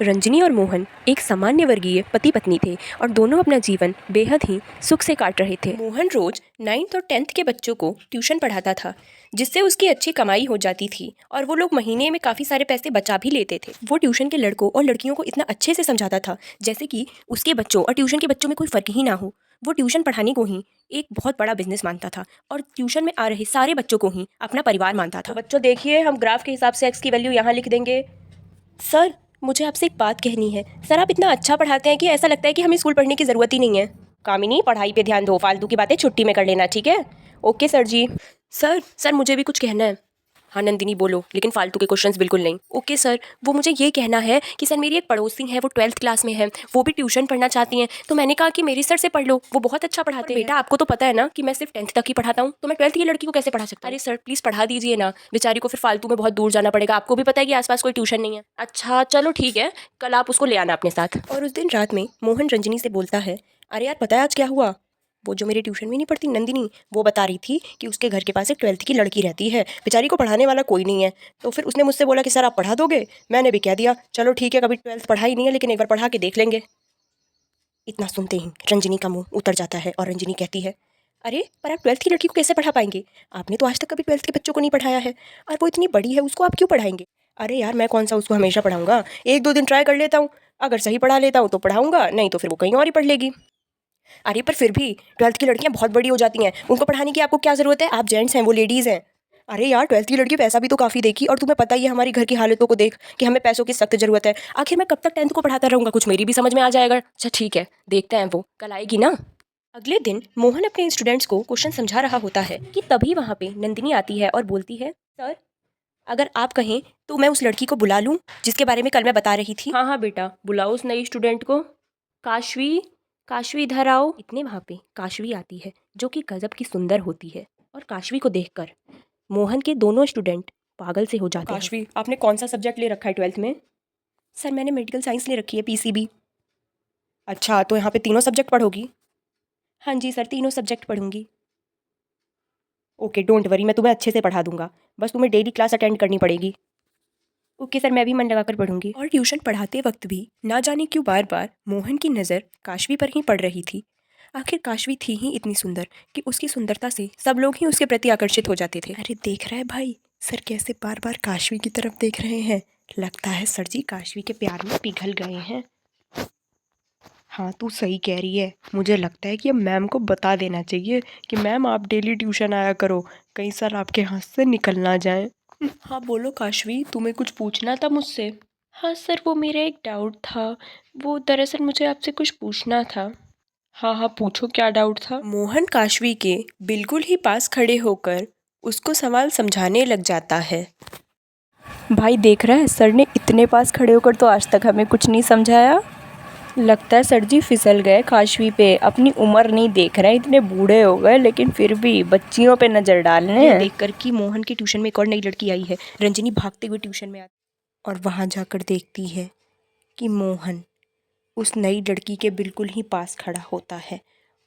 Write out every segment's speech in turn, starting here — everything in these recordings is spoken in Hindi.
रंजनी और मोहन एक सामान्य वर्गीय पति पत्नी थे और दोनों अपना जीवन बेहद ही सुख से काट रहे थे। मोहन रोज 9th और 10th के बच्चों को ट्यूशन पढ़ाता था, जिससे उसकी अच्छी कमाई हो जाती थी और वो लोग महीने में काफ़ी सारे पैसे बचा भी लेते थे। वो ट्यूशन के लड़कों और लड़कियों को इतना अच्छे से समझाता था जैसे कि उसके बच्चों और ट्यूशन के बच्चों में कोई फ़र्क ही ना हो। वो ट्यूशन पढ़ाने को ही एक बहुत बड़ा बिजनेस मानता था और ट्यूशन में आ रहे सारे बच्चों को ही अपना परिवार मानता था। तो बच्चों देखिए, हम ग्राफ के हिसाब से एक्स की वैल्यू यहाँ लिख देंगे। सर, मुझे आपसे एक बात कहनी है। सर, आप इतना अच्छा पढ़ाते हैं कि ऐसा लगता है कि हमें स्कूल पढ़ने की ज़रूरत ही नहीं है। कामिनी, पढ़ाई पे ध्यान दो, फालतू की बातें छुट्टी में कर लेना, ठीक है? ओके सर जी। सर मुझे भी कुछ कहना है। हाँ नंदिनी बोलो, लेकिन फालतू के क्वेश्चंस बिल्कुल नहीं। ओके सर, वो मुझे ये कहना है कि सर मेरी एक पड़ोसी है, वो 12th क्लास में है, वो भी ट्यूशन पढ़ना चाहती हैं, तो मैंने कहा कि मेरी सर से पढ़ लो, वो बहुत अच्छा पढ़ाते हैं। बेटा आपको तो पता है ना कि मैं सिर्फ 10th तक ही पढ़ाता हूँ, तो मैं 12th की लड़की को कैसे पढ़ा सकता हूँ? अरे सर प्लीज़ पढ़ा दीजिए ना, बेचारी को फिर फालतू में बहुत दूर जाना पड़ेगा। आपको भी पता है कि आसपास कोई ट्यूशन नहीं है। अच्छा चलो ठीक है, कल आप उसको ले आना अपने साथ। और उस दिन रात में मोहन रंजनी से बोलता है, अरे यार पता है आज क्या हुआ? वो जो मेरे ट्यूशन में नहीं पढ़ती नंदिनी, वो बता रही थी कि उसके घर के पास एक 12th की लड़की रहती है, बेचारी को पढ़ाने वाला कोई नहीं है। तो फिर उसने मुझसे बोला कि सर आप पढ़ा दोगे? मैंने भी कह दिया चलो ठीक है, कभी 12th पढ़ाई नहीं है लेकिन एक बार पढ़ा के देख लेंगे। इतना सुनते ही रंजनी का मुंह उतर जाता है और रंजनी कहती है, अरे पर आप 12th की लड़की को कैसे पढ़ा पाएंगे? आपने तो आज तक कभी 12th के बच्चों को नहीं पढ़ाया है और वो इतनी बड़ी है, उसको आप क्यों पढ़ाएंगे? अरे यार मैं कौन सा उसको हमेशा पढ़ाऊंगा, 1-2 दिन ट्राई कर लेता हूँ, अगर सही पढ़ा लेता हूँ तो पढ़ाऊंगा, नहीं तो फिर वो कहीं और ही पढ़ लेगी। अरे पर फिर भी 12th की लड़कियां बहुत बड़ी हो जाती हैं, उनको पढ़ाने की आपको क्या ज़रूरत है? आप जेंट्स हैं, वो लेडीज़ हैं। अरे यार 12th की लड़की पैसा भी तो काफ़ी देखी, और तुम्हें पता ही है हमारी घर की हालतों को देख कि हमें पैसों की सख्त ज़रूरत है। आखिर मैं कब तक 10th को पढ़ाता रहूँगा? कुछ मेरी भी समझ में आ जाएगा। अच्छा ठीक है, देखते हैं वो कल आएगी ना। अगले दिन मोहन अपने स्टूडेंट्स को क्वेश्चन समझा रहा होता है कि तभी वहाँ पे नंदिनी आती है और बोलती है, सर अगर आप कहें तो मैं उस लड़की को बुला लूँ जिसके बारे में कल मैं बता रही थी। हाँ हाँ बेटा, बुलाओ उस नई स्टूडेंट को। काशवी, काशवी इधर आओ। इतने वहाँ पे काशवी आती है जो कि गजब की सुंदर होती है, और काशवी को देखकर मोहन के दोनों स्टूडेंट पागल से हो जाते हैं। काशवी, आपने कौन सा सब्जेक्ट ले रखा है 12th में? सर मैंने मेडिकल साइंस ले रखी है, पीसीबी। अच्छा, तो यहाँ पे तीनों सब्जेक्ट पढ़ोगी? हाँ जी सर, तीनों सब्जेक्ट पढ़ूंगी। ओके डोंट वरी, मैं तुम्हें अच्छे से पढ़ा दूंगा, बस तुम्हें डेली क्लास अटेंड करनी पड़ेगी। ओके सर, मैं भी मन लगाकर पढ़ूंगी। और ट्यूशन पढ़ाते वक्त भी ना जाने क्यों बार बार मोहन की नज़र काशवी पर ही पड़ रही थी। आखिर काशवी थी ही इतनी सुंदर कि उसकी सुंदरता से सब लोग ही उसके प्रति आकर्षित हो जाते थे। अरे देख रहा है भाई, सर कैसे बार बार काशवी की तरफ देख रहे हैं? लगता है सर जी काशवी के प्यार में पिघल गए हैं। हाँ तू सही कह रही है, मुझे लगता है कि अब मैम को बता देना चाहिए कि मैम आप डेली ट्यूशन आया करो, कहीं सर आपके हाथ से निकल ना जाए। हाँ बोलो काशवी, तुम्हें कुछ पूछना था मुझसे? हाँ सर, वो मेरा एक डाउट था, वो दरअसल मुझे आपसे कुछ पूछना था। हाँ हाँ पूछो, क्या डाउट था? मोहन काशवी के बिल्कुल ही पास खड़े होकर उसको सवाल समझाने लग जाता है। भाई देख रहा है, सर ने इतने पास खड़े होकर तो आज तक हमें कुछ नहीं समझाया। लगता है सर जी फिसल गए काशवी पे, अपनी उम्र नहीं देख रहे हैं, इतने बूढ़े हो गए लेकिन फिर भी बच्चियों पे नज़र डाल रहे हैं। देखकर कि मोहन की ट्यूशन में एक और नई लड़की आई है, रंजनी भागते हुए ट्यूशन में आती और वहाँ जाकर देखती है कि मोहन उस नई लड़की के बिल्कुल ही पास खड़ा होता है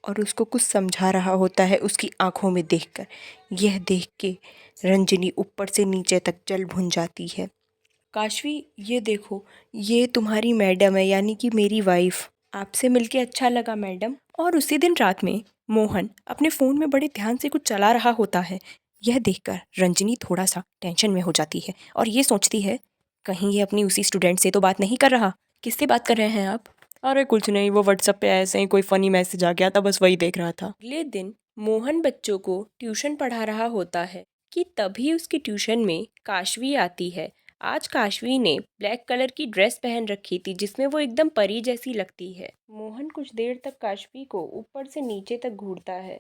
और उसको कुछ समझा रहा होता है उसकी आंखों में देखकर। यह देख के रंजनी ऊपर से नीचे तक जल भुन जाती है। काशवी ये देखो, ये तुम्हारी मैडम है, यानी कि मेरी वाइफ। आपसे मिलके अच्छा लगा मैडम। और उसी दिन रात में मोहन अपने फ़ोन में बड़े ध्यान से कुछ चला रहा होता है। यह देखकर रंजनी थोड़ा सा टेंशन में हो जाती है और ये सोचती है कहीं ये अपनी उसी स्टूडेंट से तो बात नहीं कर रहा। किससे बात कर रहे हैं आप? अरे कुछ नहीं, वो व्हाट्सएप पे ऐसे ही कोई फ़नी मैसेज आ गया था, बस वही देख रहा था। अगले दिन मोहन बच्चों को ट्यूशन पढ़ा रहा होता है कि तभी उसकी ट्यूशन में काशवी आती है। आज काशवी ने ब्लैक कलर की ड्रेस पहन रखी थी जिसमें वो एकदम परी जैसी लगती है। मोहन कुछ देर तक काशवी को ऊपर से नीचे तक घूरता है।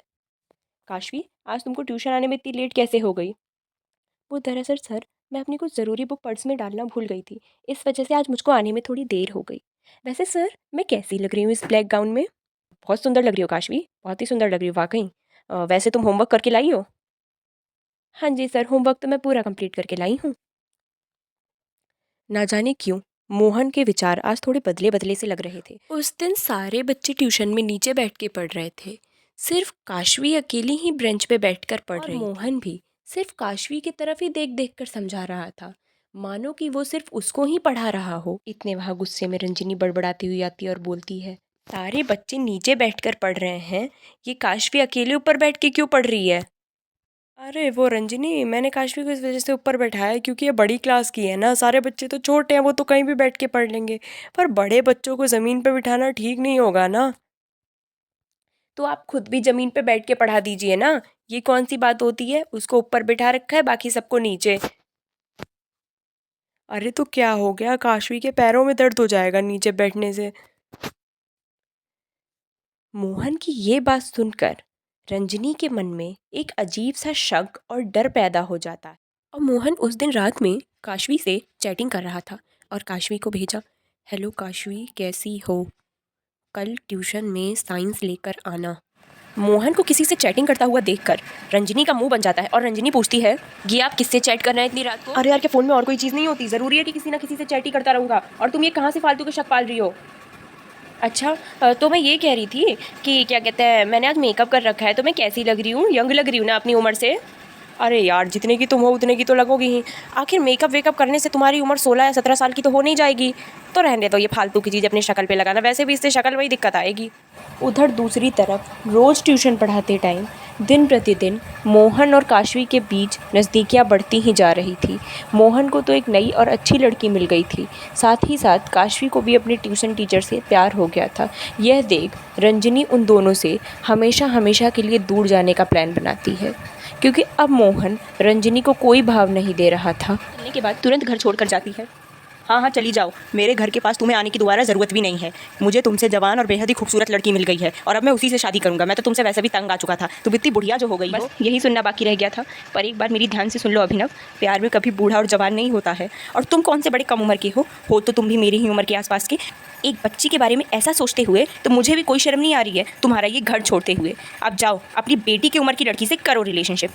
काशवी, आज तुमको ट्यूशन आने में इतनी लेट कैसे हो गई? वो दरअसल सर, मैं अपनी कुछ ज़रूरी बुक पर्स में डालना भूल गई थी, इस वजह से आज मुझको आने में थोड़ी देर हो गई। वैसे सर, मैं कैसी लग रही हूँ इस ब्लैक गाउन में? बहुत सुंदर लग रही हो काशवी, बहुत ही सुंदर लग रही हो वाकई। वैसे तुम होमवर्क करके लाई हो? हाँ जी सर, होमवर्क तो मैं पूरा कंप्लीट करके लाई हूँ। ना जाने क्यों मोहन के विचार आज थोड़े बदले बदले से लग रहे थे। उस दिन सारे बच्चे ट्यूशन में नीचे बैठ के पढ़ रहे थे, सिर्फ काशवी अकेली ही बेंच पे बैठकर पढ़ रही थी। मोहन भी सिर्फ काशवी की तरफ ही देख देख कर समझा रहा था। मानो कि वो सिर्फ उसको ही पढ़ा रहा हो। इतने वहाँ गुस्से में रंजिनी बड़बड़ाती हुई आती है और बोलती है, सारे बच्चे नीचे बैठकर पढ़ रहे हैं, ये काशवी अकेले ऊपर बैठ के क्यों पढ़ रही है? अरे वो रंजिनी, मैंने काशवी को इस वजह से ऊपर बैठाया है क्योंकि ये बड़ी क्लास की है ना, सारे बच्चे तो छोटे हैं, वो तो कहीं भी बैठ के पढ़ लेंगे, पर बड़े बच्चों को ज़मीन पे बिठाना ठीक नहीं होगा ना। तो आप खुद भी ज़मीन पे बैठ के पढ़ा दीजिए ना, ये कौन सी बात होती है? उसको ऊपर बिठा रखा है, बाकी सबको नीचे। अरे तो क्या हो गया, काशवी के पैरों में दर्द हो जाएगा नीचे बैठने से। मोहन की ये बात सुनकर रंजनी के मन में एक अजीब सा शक और डर पैदा हो जाता है। और मोहन उस दिन रात में काशवी से चैटिंग कर रहा था और काशवी को भेजा, हेलो काशवी, कैसी हो, कल ट्यूशन में साइंस लेकर आना। मोहन को किसी से चैटिंग करता हुआ देखकर रंजनी का मुंह बन जाता है और रंजनी पूछती है, ये आप किससे चैट कर रहे हैं इतनी रात को? अरे यार, क्या फ़ोन में और कोई चीज़ नहीं होती? ज़रूरी है कि किसी ना किसी से चैट ही करता रहूँगा? और तुम ये कहाँ से फालतू के शक पाल रही हो? अच्छा, तो मैं ये कह रही थी कि क्या कहते हैं, मैंने आज मेकअप कर रखा है, तो मैं कैसी लग रही हूँ? यंग लग रही हूँ ना अपनी उम्र से? अरे यार, जितने की तुम हो उतने की तो लगोगी ही। आखिर मेकअप वेकअप करने से तुम्हारी उम्र 16 या 17 साल की तो हो नहीं जाएगी? तो रहने दो ये फालतू की चीज़ अपनी शक्ल पे लगाना, वैसे भी इससे शक्ल में ही दिक्कत आएगी। उधर दूसरी तरफ रोज़ ट्यूशन पढ़ाते टाइम दिन प्रतिदिन मोहन और काशवी के बीच नज़दीकियाँ बढ़ती ही जा रही थी। मोहन को तो एक नई और अच्छी लड़की मिल गई थी, साथ ही साथ काशवी को भी अपने ट्यूशन टीचर से प्यार हो गया था। यह देख रंजनी उन दोनों से हमेशा हमेशा के लिए दूर जाने का प्लान बनाती है, क्योंकि अब मोहन रंजनी को कोई भाव नहीं दे रहा था। मिलने के बाद तुरंत घर छोड़कर जाती है। हाँ हाँ, चली जाओ, मेरे घर के पास तुम्हें आने की दोबारा ज़रूरत भी नहीं है। मुझे तुमसे जवान और बेहद ही खूबसूरत लड़की मिल गई है और अब मैं उसी से शादी करूंगा। मैं तो तुमसे वैसे भी तंग आ चुका था, तुम इतनी बुढ़िया जो हो गई हो। यही सुनना बाकी रह गया था, पर एक बार मेरी ध्यान से सुन लो अभिनव, प्यार में कभी बूढ़ा और जवान नहीं होता है। और तुम कौन से बड़े कम उम्र के हो तो तुम भी मेरी ही उम्र के आसपास के। एक बच्ची के बारे में ऐसा सोचते हुए तो मुझे भी कोई शर्म नहीं आ रही है तुम्हारा ये घर छोड़ते हुए। अब जाओ, अपनी बेटी की उम्र की लड़की से करो रिलेशनशिप।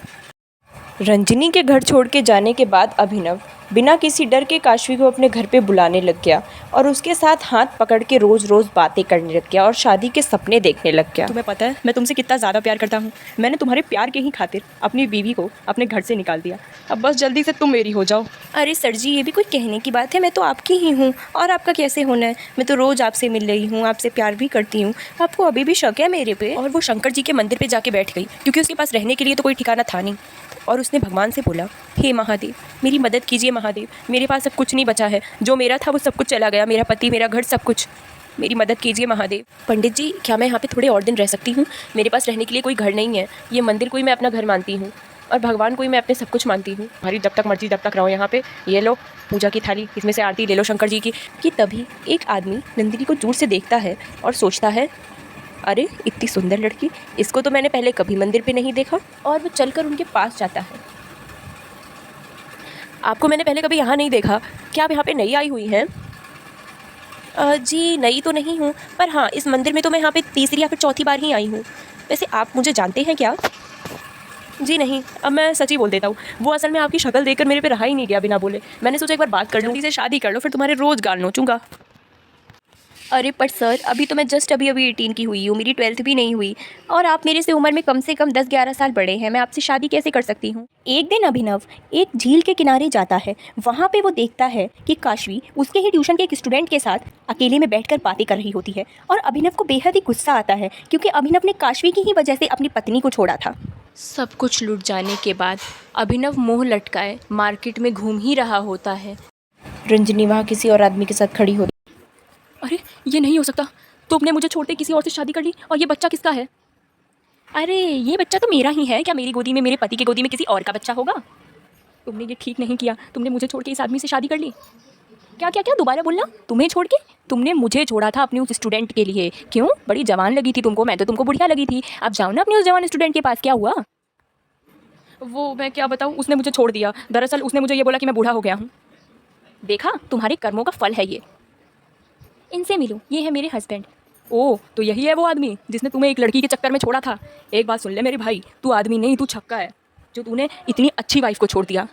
रंजनी के घर छोड़ के जाने के बाद अभिनव बिना किसी डर के काशवी को अपने घर पे बुलाने लग गया और उसके साथ हाथ पकड़ के रोज़ रोज़ बातें करने लग गया और शादी के सपने देखने लग गया। तुम्हें पता है मैं तुमसे कितना ज़्यादा प्यार करता हूँ। मैंने तुम्हारे प्यार के ही खातिर अपनी बीवी को अपने घर से निकाल दिया। अब बस जल्दी से तुम मेरी हो जाओ। अरे सर जी, ये भी कोई कहने की बात है? मैं तो आपकी ही हूँ और आपका कैसे होना है? मैं तो रोज़ आपसे मिल रही हूँ, आपसे प्यार भी करती हूँ। आपको अभी भी शक है मेरे पे? और वो शंकर जी के मंदिर पे जाके बैठ गई क्योंकि उसके पास रहने के लिए तो कोई ठिकाना था नहीं। और उसने भगवान से बोला, हे महादेव, मेरी मदद कीजिए महादेव, मेरे पास अब कुछ नहीं बचा है, जो मेरा था वो सब कुछ चला गया, मेरा पति, मेरा घर, सब कुछ, मेरी मदद कीजिए महादेव। पंडित जी, क्या मैं यहाँ पे थोड़े और दिन रह सकती हूँ? मेरे पास रहने के लिए कोई घर नहीं है, ये मंदिर को ही मैं अपना घर मानती हूँ और भगवान को ही मैं अपने सब कुछ मानती हूँ। हमारी जब तक मर्जी तब तक रहो यहाँ पे। ये लो पूजा की थाली, इसमें से आरती ले लो शंकर जी की। कि तभी एक आदमी नंदिनी को दूर से देखता है और सोचता है, अरे इतनी सुंदर लड़की, इसको तो मैंने पहले कभी मंदिर पे नहीं देखा। और वो चलकर उनके पास जाता है। आपको मैंने पहले कभी यहाँ नहीं देखा, क्या आप यहाँ पे नई आई हुई हैं? जी नहीं तो नहीं हूँ, पर हाँ, इस मंदिर में तो मैं यहाँ पे तीसरी या फिर चौथी बार ही आई हूँ। वैसे आप मुझे जानते हैं क्या? जी नहीं। अब मैं सच ही बोल देता हूँ, वो असल में आपकी शक्ल देखकर मेरे पे रहा ही नहीं गया बिना बोले। मैंने सोचा एक बार बात कर लूँ, से शादी कर लो, फिर तुम्हारे रोज़ गाल नोचूंगा। अरे पर सर, अभी तो मैं जस्ट अभी 18 की हुई हूँ, मेरी 12th भी नहीं हुई और आप मेरे से उम्र में कम से कम 10-11 साल बड़े हैं, मैं आपसे शादी कैसे कर सकती हूँ? एक दिन अभिनव एक झील के किनारे जाता है। वहाँ पे वो देखता है कि काशवी उसके ही ट्यूशन के एक स्टूडेंट के साथ अकेले में बैठकर बातें कर रही होती है और अभिनव को बेहद ही गुस्सा आता है क्योंकि अभिनव ने काशवी की ही वजह से अपनी पत्नी को छोड़ा था। सब कुछ लुट जाने के बाद अभिनव मुँह लटकाए मार्केट में घूम ही रहा होता है। रंजनी वहाँ किसी और आदमी के साथ खड़ी होती। अरे ये नहीं हो सकता, तुमने मुझे छोड़ते किसी और से शादी कर ली, और ये बच्चा किसका है? अरे ये बच्चा तो मेरा ही है, क्या मेरी गोदी में, मेरे पति की गोदी में किसी और का बच्चा होगा? तुमने ये ठीक नहीं किया, तुमने मुझे छोड़ के इस आदमी से शादी कर ली। क्या क्या क्या, दोबारा बोलना। तुम्हें छोड़ के? तुमने मुझे छोड़ा था अपने उस स्टूडेंट के लिए। क्यों? बड़ी जवान लगी थी तुमको, मैं तो तुमको बुढ़िया लगी थी। अब जाओ ना अपने उस जवान स्टूडेंट के पास। क्या हुआ? वो मैं क्या बताऊँ, उसने मुझे छोड़ दिया। दरअसल उसने मुझे ये बोला कि मैं बूढ़ा हो गया हूँ। देखा, तुम्हारे कर्मों का फल है ये। इनसे मिलो, ये है मेरे हस्बैंड। ओह, तो यही है वो आदमी जिसने तुम्हें एक लड़की के चक्कर में छोड़ा था। एक बात सुन ले मेरे भाई, तू आदमी नहीं, तू छक्का है, जो तूने इतनी अच्छी वाइफ को छोड़ दिया।